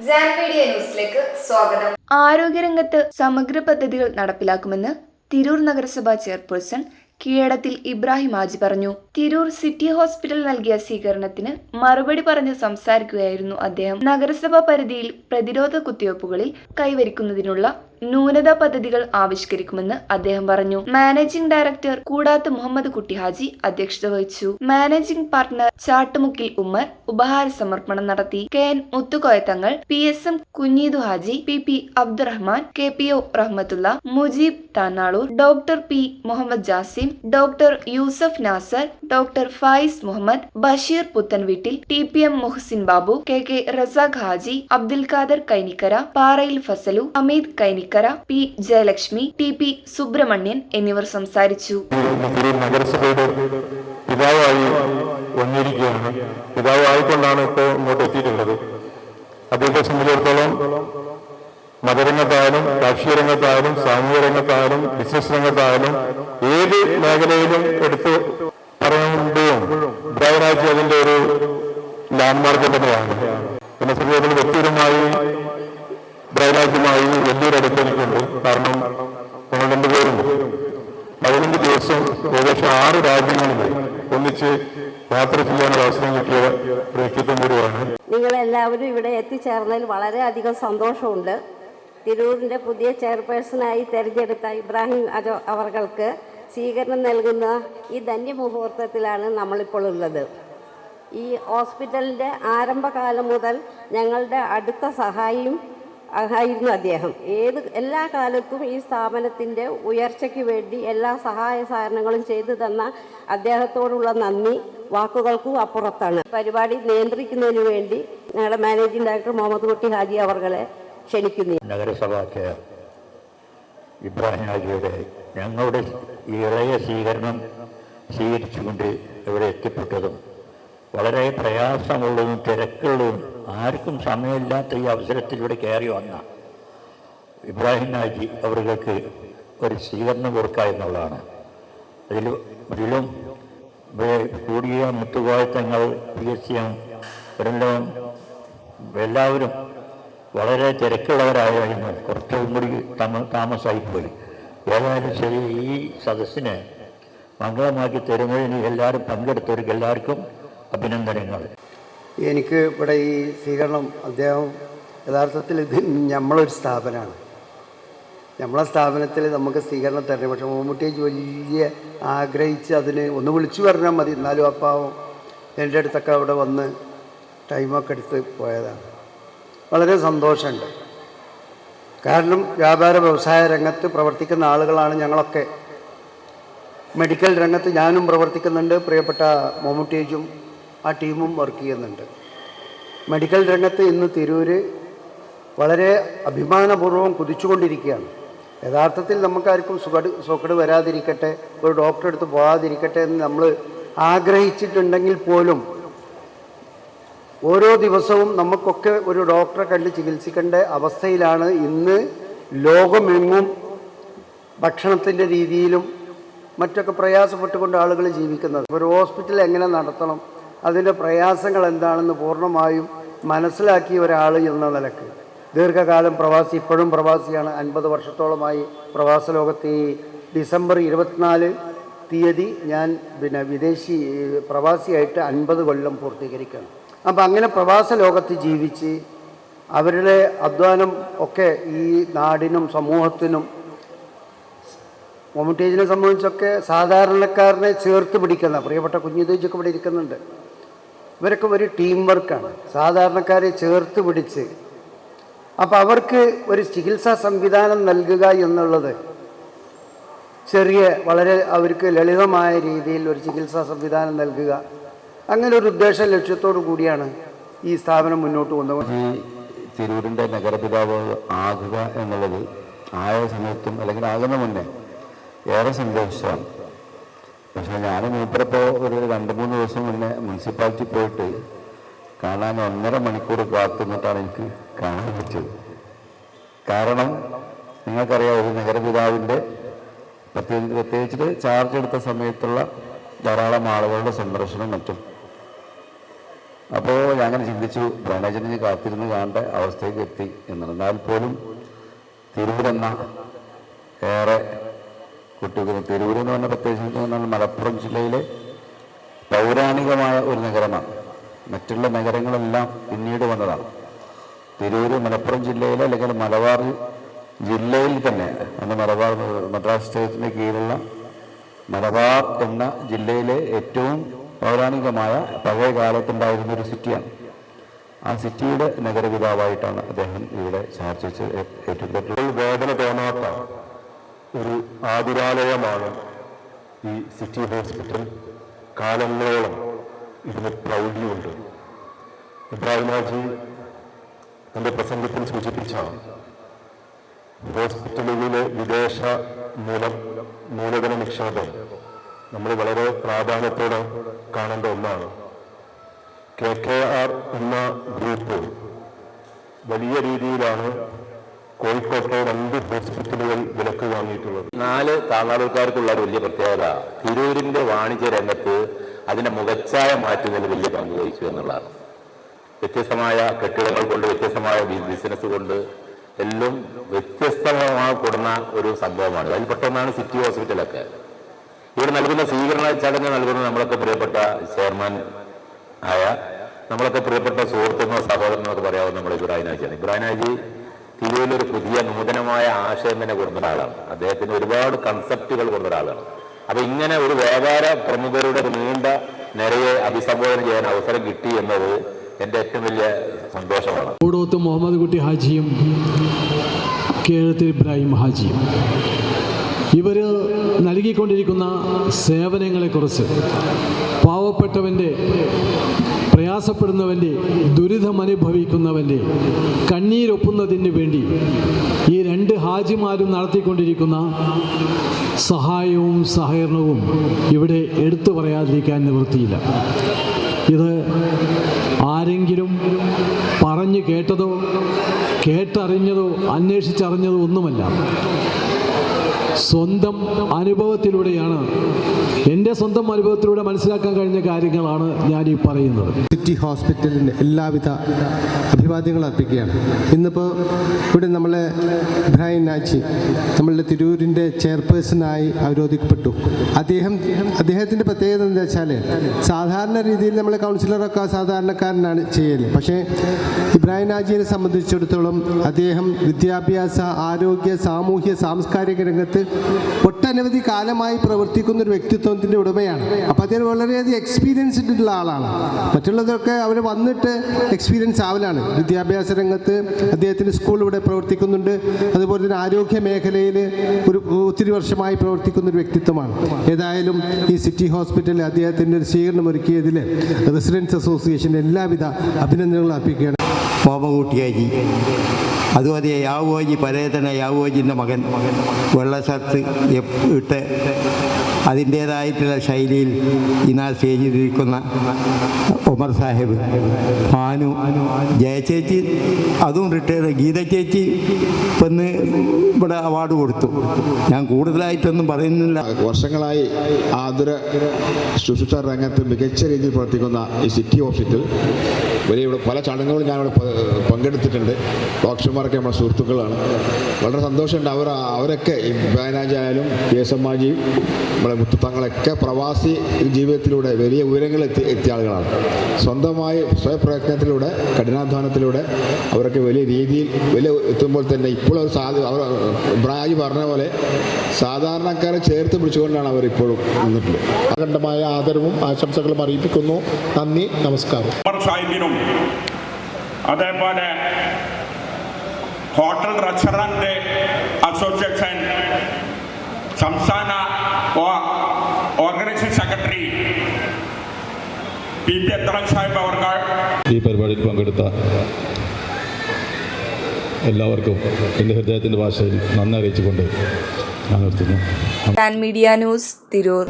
ജാൻമീഡിയ ന്യൂസിലേക്ക് സ്വാഗതം. ആരോഗ്യരംഗത്ത് സമഗ്ര പദ്ധതികൾ നടപ്പിലാക്കുമെന്ന് തിരൂർ നഗരസഭാ ചെയർപേഴ്സൺ കീഴടത്തിൽ ഇബ്രാഹിം ഹാജി പറഞ്ഞു. തിരൂർ സിറ്റി ഹോസ്പിറ്റൽ നൽകിയ സ്വീകരണത്തിന് മറുപടി പറഞ്ഞ് സംസാരിക്കുകയായിരുന്നു അദ്ദേഹം. നഗരസഭാ പരിധിയിൽ പ്രതിരോധ കുത്തിവയ്പ്പുകളിൽ കൈവരിക്കുന്നതിനുള്ള ന്യൂനതാ പദ്ധതികൾ ആവിഷ്കരിക്കുമെന്ന് അദ്ദേഹം പറഞ്ഞു. മാനേജിംഗ് ഡയറക്ടർ കൂടാത്ത് മുഹമ്മദ് കുട്ടി ഹാജി അധ്യക്ഷത വഹിച്ചു. മാനേജിംഗ് പാർട്ണർ ചാട്ടുമുക്കിൽ ഉമ്മർ ഉപഹാര സമർപ്പണം നടത്തി. KN Muthukoyathangal, PSM Kunheedu Haji, PP Abdurahman, KPO Rahmathulla, Mujeeb Thanalur, doctor P Muhammed Jasim, doctor Yusuf Nasar, doctor Fayis Muhammed, Basheer Puthanveettil, TPM Muhsin Babu, KK Razak Haji, Abdul Khader Kainikkara, Parayil Fasalu, Hameed Kainikkara, P Jayalakshmi, TP Subramanian എന്നിവർ സംസാരിച്ചു. നഗരസഭയുടെ പിതാവായി വന്നിരിക്കുകയാണ്. പിതാവായിക്കൊണ്ടാണ് ഇപ്പോൾ ഇങ്ങോട്ട് എത്തിയിട്ടുള്ളത്. അദ്ദേഹത്തെ സംബന്ധിച്ചിടത്തോളം മതരംഗത്തായാലും രാഷ്ട്രീയ രംഗത്തായാലും സാമൂഹ്യ രംഗത്തായാലും ബിസിനസ് രംഗത്തായാലും ഏത് മേഖലയിലും എടുത്ത് പറയുമ്പോഴും ഇബ്രാഹിം അതിന്റെ ഒരു ലാൻഡ്മാർക്ക് തന്നെയാണ്. എന്നെ സംബന്ധിച്ചിടത്തോളം വ്യക്തിപരമായി ഇബ്രാഹിം വലിയൊരു അടുപ്പെനിക്കുണ്ട്. കാരണം ഞങ്ങൾ രണ്ടുപേരും 15 ദിവസം ഏകദേശം 6 രാജ്യങ്ങളിൽ ഒന്നിച്ച് യാത്ര ചെയ്യാനുള്ള അവസരം കിട്ടിയ ഒരു വ്യക്തിത്വം കൂടിയാണ്. നിങ്ങളെല്ലാവരും ഇവിടെ എത്തിച്ചേർന്നതിൽ വളരെയധികം സന്തോഷമുണ്ട്. തിരൂരിൻ്റെ പുതിയ ചെയർപേഴ്സണായി തിരഞ്ഞെടുത്ത ഇബ്രാഹിം അവർക്ക് സ്വീകരണം നൽകുന്ന ഈ ധന്യമുഹൂർത്തത്തിലാണ് നമ്മളിപ്പോൾ ഉള്ളത്. ഈ ഹോസ്പിറ്റലിൻ്റെ ആരംഭകാലം മുതൽ ഞങ്ങളുടെ അടുത്ത സഹായിയും ആയിരുന്നു അദ്ദേഹം. എല്ലാ കാലത്തും ഈ സ്ഥാപനത്തിൻ്റെ ഉയർച്ചയ്ക്ക് വേണ്ടി എല്ലാ സഹായ സഹകരണങ്ങളും ചെയ്തു തന്ന അദ്ദേഹത്തോടുള്ള നന്ദി വാക്കുകൾക്കും അപ്പുറത്താണ്. പരിപാടി നിയന്ത്രിക്കുന്നതിന് വേണ്ടി ഞങ്ങളുടെ മാനേജിംഗ് ഡയറക്ടർ മുഹമ്മദ് കുട്ടി ഹാജി അവർകളെ ക്ഷണിക്കുന്നു. നഗരസഭാ ചെയർ ഇബ്രാഹിം ഹാജിയുടെ ഞങ്ങളുടെ ഈ ഇളയ സ്വീകരിച്ചുകൊണ്ട് ഇവിടെ എത്തിപ്പെട്ടതും വളരെ പ്രയാസമുള്ളതും തിരക്കുള്ളതും ആർക്കും സമയമില്ലാത്ത ഈ അവസരത്തിലൂടെ കയറി വന്ന ഇബ്രാഹിം ഹാജി അവർക്ക് ഒരു സ്വീകരണം കൊടുക്കുക എന്നുള്ളതാണ്. ഇതിലും കൂടിയ മുത്തുകോയത്തങ്ങൾ, PSM ഇവരെല്ലാം എല്ലാവരും വളരെ തിരക്കുള്ളവരായിരുന്നു. കുറച്ചും കൂടി താമസമായിപ്പോയി. ഏതായാലും ശരി, ഈ സദസ്സിനെ മംഗളമാക്കി തരുന്നതിന് എല്ലാവരും പങ്കെടുത്തവർക്ക് എല്ലാവർക്കും അഭിനന്ദനങ്ങൾ. എനിക്ക് ഇവിടെ ഈ സ്വീകരണം അദ്ദേഹം യഥാർത്ഥത്തിൽ ഇത് നമ്മളൊരു സ്ഥാപനമാണ്. നമ്മളെ സ്ഥാപനത്തിൽ നമുക്ക് സ്വീകരണം തരണം. പക്ഷേ മമ്മൂട്ടിയേജ് വലിയ ആഗ്രഹിച്ച് അതിന് ഒന്ന് വിളിച്ചു പറഞ്ഞാൽ മതി. എന്നാലും അപ്പാവും എൻ്റെ അടുത്തൊക്കെ അവിടെ വന്ന് ടൈമൊക്കെ എടുത്ത് പോയതാണ്. വളരെ സന്തോഷമുണ്ട്. കാരണം വ്യാപാര വ്യവസായ രംഗത്ത് പ്രവർത്തിക്കുന്ന ആളുകളാണ് ഞങ്ങളൊക്കെ. മെഡിക്കൽ രംഗത്ത് ഞാനും പ്രവർത്തിക്കുന്നുണ്ട്. പ്രിയപ്പെട്ട മമ്മൂട്ടിയേജും ആ ടീമും വർക്ക് ചെയ്യുന്നുണ്ട്. മെഡിക്കൽ രംഗത്ത് ഇന്ന് തിരൂര് വളരെ അഭിമാനപൂർവ്വം കുതിച്ചുകൊണ്ടിരിക്കുകയാണ്. യഥാർത്ഥത്തിൽ നമുക്കാർക്കും സുഖട് വരാതിരിക്കട്ടെ, ഒരു ഡോക്ടറെ അടുത്ത് പോകാതിരിക്കട്ടെ എന്ന് നമ്മൾ ആഗ്രഹിച്ചിട്ടുണ്ടെങ്കിൽ പോലും ഓരോ ദിവസവും നമുക്കൊക്കെ ഒരു ഡോക്ടറെ കണ്ട് ചികിത്സിക്കേണ്ട അവസ്ഥയിലാണ് ഇന്ന് ലോകമെങ്ങും. ഭക്ഷണത്തിൻ്റെ രീതിയിലും മറ്റൊക്കെ പ്രയാസപ്പെട്ടുകൊണ്ട് ആളുകൾ ജീവിക്കുന്നത്. ഒരു ഹോസ്പിറ്റൽ എങ്ങനെ നടത്തണം, അതിൻ്റെ പ്രയാസങ്ങൾ എന്താണെന്ന് പൂർണ്ണമായും മനസ്സിലാക്കിയ ഒരാൾ എന്ന നിലക്ക് ദീർഘകാലം പ്രവാസി, ഇപ്പോഴും പ്രവാസിയാണ്. 50 വർഷത്തോളമായി പ്രവാസ ലോകത്ത്. ഈ ഡിസംബർ 24 ഞാൻ വിദേശി പ്രവാസിയായിട്ട് 50 കൊല്ലം പൂർത്തീകരിക്കണം. അപ്പം അങ്ങനെ പ്രവാസ ലോകത്ത് ജീവിച്ച് അവരുടെ അധ്വാനം ഒക്കെ ഈ നാടിനും സമൂഹത്തിനും മമ്മൂട്ടിയേജിനെ സംബന്ധിച്ചൊക്കെ സാധാരണക്കാരനെ ചേർത്ത് പിടിക്കുന്ന പ്രിയപ്പെട്ട കുഞ്ഞിതേജൊക്കെ ഇവിടെ ഇരിക്കുന്നുണ്ട്. ഇവരൊക്കെ ഒരു ടീം വർക്കാണ്. സാധാരണക്കാരെ ചേർത്ത് പിടിച്ച് അപ്പോൾ അവർക്ക് ഒരു ചികിത്സാ സംവിധാനം നൽകുക എന്നുള്ളത് വളരെ അവർക്ക് ലളിതമായ രീതിയിൽ ഒരു ചികിത്സാ സംവിധാനം നൽകുക, അങ്ങനെ ഒരു ഉദ്ദേശ ലക്ഷ്യത്തോടു കൂടിയാണ് ഈ സ്ഥാപനം മുന്നോട്ട് കൊണ്ടുപോകുന്നത്. ഈ തിരൂരിൻ്റെ നഗരപിതാവ് ആകുക എന്നുള്ളത് ആയ സമയത്തും അല്ലെങ്കിൽ ആകുന്ന മുന്നേ ഏറെ സന്തോഷമാണ്. പക്ഷേ ഞാൻ മൂപ്പരപ്പോൾ ഒരു 2-3 ദിവസം മുന്നേ മുനിസിപ്പാലിറ്റി പോയിട്ട് കാണാൻ 1.5 മണിക്കൂർ കാത്തുനിന്നിട്ടാണ് എനിക്ക് കാണാൻ പറ്റിയത്. കാരണം നിങ്ങൾക്കറിയാം, ഒരു നഗരപിതാവിൻ്റെ പ്രത്യേകിച്ചിട്ട് ചാർജ് എടുത്ത സമയത്തുള്ള ധാരാളം ആളുകളുടെ സന്ദർശനം മറ്റും അപ്പോൾ ഞാൻ അങ്ങനെ ചിന്തിച്ചു, ബ്രഹ്മചര്യ കാത്തിരുന്ന് കാണേണ്ട അവസ്ഥയ്ക്ക് എത്തി എന്നുള്ളത്. എന്നാൽ പോലും തിരൂരെന്ന ഏറെ കുട്ടികൾ, തിരൂരെന്ന് പറഞ്ഞ പ്രത്യേകിച്ച് പറഞ്ഞാൽ മലപ്പുറം ജില്ലയിലെ പൗരാണികമായ ഒരു നഗരമാണ്. മറ്റുള്ള നഗരങ്ങളെല്ലാം പിന്നീട് വന്നതാണ്. തിരൂർ മലപ്പുറം ജില്ലയിലെ അല്ലെങ്കിൽ മലബാർ ജില്ലയിൽ തന്നെ, അന്ന് മലബാർ മദ്രാസ് സ്റ്റേറ്റിൻ്റെ കീഴിലുള്ള മലബാർ എന്ന ജില്ലയിലെ ഏറ്റവും പൗരാണികമായ പഴയ കാലത്തുണ്ടായിരുന്ന ഒരു സിറ്റിയാണ്. ആ സിറ്റിയുടെ നഗരപിതാവായിട്ടാണ് അദ്ദേഹം ഇവിടെ ചാർജ് ഏറ്റെടുത്തിട്ടുള്ളത്. വേദന തോന്നാത്ത ഒരു ആതുരാലയമാണ് ഈ സിറ്റി ഹോസ്പിറ്റൽ. കാലങ്ങളോളം ഇതിന് പ്രൗഢിയുണ്ട്. ഇബ്രാഹിം ഹാജി തൻ്റെ പ്രസംഗത്തിൽ സൂചിപ്പിച്ച ഹോസ്പിറ്റലുകളിലെ വിദേശ മൂലധന നിക്ഷേപം നമ്മൾ വളരെ പ്രാധാന്യത്തോടെ കാണേണ്ട ഒന്നാണ്. KKR എന്ന ഗ്രൂപ്പ് വലിയ രീതിയിലാണ് കോഴിക്കോട്ടെ 2 ഹോസ്പിറ്റലുകൾ വിലക്ക് വാങ്ങിയിട്ടുള്ളത്. 4 താങ്ങാളൂർക്കാർക്കുള്ള ഒരു വലിയ പ്രത്യേകത തിരൂരിൻ്റെ വാണിജ്യ രംഗത്ത് അതിൻ്റെ മുഖച്ഛായ മാറ്റുന്നതിൽ വലിയ പങ്ക് വഹിച്ചു എന്നുള്ളതാണ്. വ്യത്യസ്തമായ കെട്ടിടങ്ങൾ കൊണ്ട്, വ്യത്യസ്തമായ ബിസിനസ് കൊണ്ട് എല്ലാം വ്യത്യസ്തമാക്കപ്പെടുന്ന ഒരു സംഭവമാണ്. അതിൽ പെട്ടെന്നാണ് സിറ്റി ഹോസ്പിറ്റലൊക്കെ. ഇവിടെ നൽകുന്ന സ്വീകരണ ചടങ്ങ് നൽകുന്നത് നമ്മളൊക്കെ പ്രിയപ്പെട്ട ചെയർമാൻ ആയ, നമ്മളൊക്കെ പ്രിയപ്പെട്ട സുഹൃത്തുക്കളോ സഹോദരനൊക്കെ പറയാവുന്ന നമ്മൾ ഇബ്രാഹിം ഹാജിയാണ്. ഇബ്രാഹിം ഹാജി തിരൂരിലൊരു പുതിയ നൂതനമായ ആശയം തന്നെ കൊടുത്ത ഒരാളാണ്. അദ്ദേഹത്തിന് ഒരുപാട് കൺസെപ്റ്റുകൾ കൊടുത്ത ഒരാളാണ്. അപ്പൊ ഇങ്ങനെ ഒരു വ്യാപാര പ്രമുഖരുടെ നീണ്ട നിരയെ അഭിസംബോധന ചെയ്യാൻ അവസരം കിട്ടി എന്നത് എൻ്റെ ഏറ്റവും വലിയ സന്തോഷമാണ്. കൂടോത്ത് മുഹമ്മദ് കുട്ടി ഹാജിയും കേരളത്തിൽ ഇബ്രാഹിം ഹാജിയും ഇവർ നൽകിക്കൊണ്ടിരിക്കുന്ന സേവനങ്ങളെക്കുറിച്ച്, പാവപ്പെട്ടവൻ്റെ, പ്രയാസപ്പെടുന്നവൻ്റെ, ദുരിതമനുഭവിക്കുന്നവൻ്റെ കണ്ണീരൊപ്പുന്നതിന് വേണ്ടി ഈ 2 ഹാജിമാരും നടത്തിക്കൊണ്ടിരിക്കുന്ന സഹായവും സഹകരണവും ഇവിടെ എടുത്തു പറയാതിരിക്കാൻ നിവൃത്തിയില്ല. ഇത് ആരെങ്കിലും പറഞ്ഞു കേട്ടതോ കേട്ടറിഞ്ഞതോ അന്വേഷിച്ചറിഞ്ഞതോ ഒന്നുമല്ല. സ്വന്തം അനുഭവത്തിലൂടെയാണ്, എൻ്റെ സ്വന്തം അനുഭവത്തിലൂടെ മനസ്സിലാക്കാൻ കഴിഞ്ഞ കാര്യങ്ങളാണ് ഞാൻ ഈ പറയുന്നത്. സിറ്റി ഹോസ്പിറ്റലിന് എല്ലാവിധ അഭിവാദ്യങ്ങൾ അർപ്പിക്കുകയാണ്. ഇന്നിപ്പോൾ ഇവിടെ നമ്മളെ ഇബ്രാഹിം ഹാജി നമ്മളുടെ തിരൂരിൻ്റെ ചെയർപേഴ്സണായി അവരോധിക്കപ്പെട്ടു. അദ്ദേഹത്തിൻ്റെ പ്രത്യേകത എന്താ വെച്ചാൽ, സാധാരണ രീതിയിൽ നമ്മളെ കൗൺസിലറൊക്കെ സാധാരണക്കാരനാണ് ചെയ്യൽ. പക്ഷേ ഇബ്രാഹിം ഹാജിയെ സംബന്ധിച്ചിടത്തോളം അദ്ദേഹം വിദ്യാഭ്യാസ, ആരോഗ്യ, സാമൂഹ്യ, സാംസ്കാരിക രംഗത്ത് ഒട്ടനവധി കാലമായി പ്രവർത്തിക്കുന്ന ഒരു വ്യക്തിത്വത്തിൻ്റെ ഉടമയാണ്. അപ്പോൾ അദ്ദേഹം വളരെയധികം എക്സ്പീരിയൻസ്ഡ് ഉള്ള ആളാണ്. മറ്റുള്ളതൊക്കെ അവർ വന്നിട്ട് എക്സ്പീരിയൻസ് ആവലാണ്. വിദ്യാഭ്യാസ രംഗത്ത് അദ്ദേഹത്തിൻ്റെ സ്കൂൾ ഇവിടെ പ്രവർത്തിക്കുന്നുണ്ട്. അതുപോലെ തന്നെ ആരോഗ്യ മേഖലയിൽ ഒത്തിരി വർഷമായി പ്രവർത്തിക്കുന്ന ഒരു വ്യക്തിത്വമാണ്. ഏതായാലും ഈ സിറ്റി ഹോസ്പിറ്റലിൽ അദ്ദേഹത്തിൻ്റെ ഒരു സ്വീകരണം ഒരുക്കിയതിൽ റെസിഡൻസ് അസോസിയേഷൻ്റെ എല്ലാവിധ അഭിനന്ദനങ്ങളും അർപ്പിക്കുകയാണ്. മോമകൂട്ടിയാജി, അതുപോലെ യാവോജി, പരേതന യാവോജിൻ്റെ മകൻ, വെള്ള ഷർട്ട് ഇട്ട് അതിൻ്റേതായിട്ടുള്ള ശൈലിയിൽ ഇന്നാൾ സ്റ്റേജിലിരിക്കുന്ന ഉമർ സാഹിബ്, ഭാനു, ജയചേച്ചി, അതും റിട്ടയർ, ഗീത ചേച്ചി ഇന്ന് ഇവിടെ അവാർഡ് കൊടുത്തു. ഞാൻ കൂടുതലായിട്ടൊന്നും പറയുന്നില്ല. വർഷങ്ങളായി ആതുര ശുശ്രൂഷ രംഗത്ത് മികച്ച രീതിയിൽ പ്രവർത്തിക്കുന്ന ഈ സിറ്റി ഹോസ്പിറ്റൽ ഇവിടെ പല ചടങ്ങുകളും ഞാനിവിടെ പങ്കെടുത്തിട്ടുണ്ട്. ഡോക്ടർമാരൊക്കെ നമ്മുടെ സുഹൃത്തുക്കളാണ്. വളരെ സന്തോഷമുണ്ട്. അവരൊക്കെ ഇബ്രാഹിം ഹാജി ആയാലും KSM ഹാജി, നമ്മുടെ മുത്തങ്ങളൊക്കെ പ്രവാസി ജീവിതത്തിലൂടെ വലിയ ഉയരങ്ങൾ എത്തിയ ആളുകളാണ്. സ്വന്തമായി സ്വയപ്രയത്നത്തിലൂടെ, കഠിനാധ്വാനത്തിലൂടെ അവരൊക്കെ വലിയ രീതിയിൽ എത്തുമ്പോൾ തന്നെ ഇപ്പോൾ അവർ ഇബ്രാഹിം ഹാജി പറഞ്ഞ പോലെ സാധാരണക്കാരെ ചേർത്ത് പിടിച്ചുകൊണ്ടാണ് അവരിപ്പോഴും നിന്നിട്ടുള്ളത്. അഖണ്ഡമായ ആദരവും ആശംസകളും അറിയിപ്പിക്കുന്നു. നന്ദി, നമസ്കാരം. അതേപോലെ ഹോട്ടൽ റെസ്റ്റോറൻറ്റ് അസോസിയേഷൻ സംസ്ഥാന ഓർഗനൈസേഷൻ സെക്രട്ടറി PP അത്തറൻ സാഹിബ് അവർ ഈ പരിപാടിയിൽ പങ്കെടുത്ത എല്ലാവർക്കും എൻ്റെ ഹൃദയത്തിൻ്റെ ഭാഷയിൽ നന്ദി അറിയിച്ചുകൊണ്ട് ഞാൻ നിർത്തുന്നു. Media news, Tirur.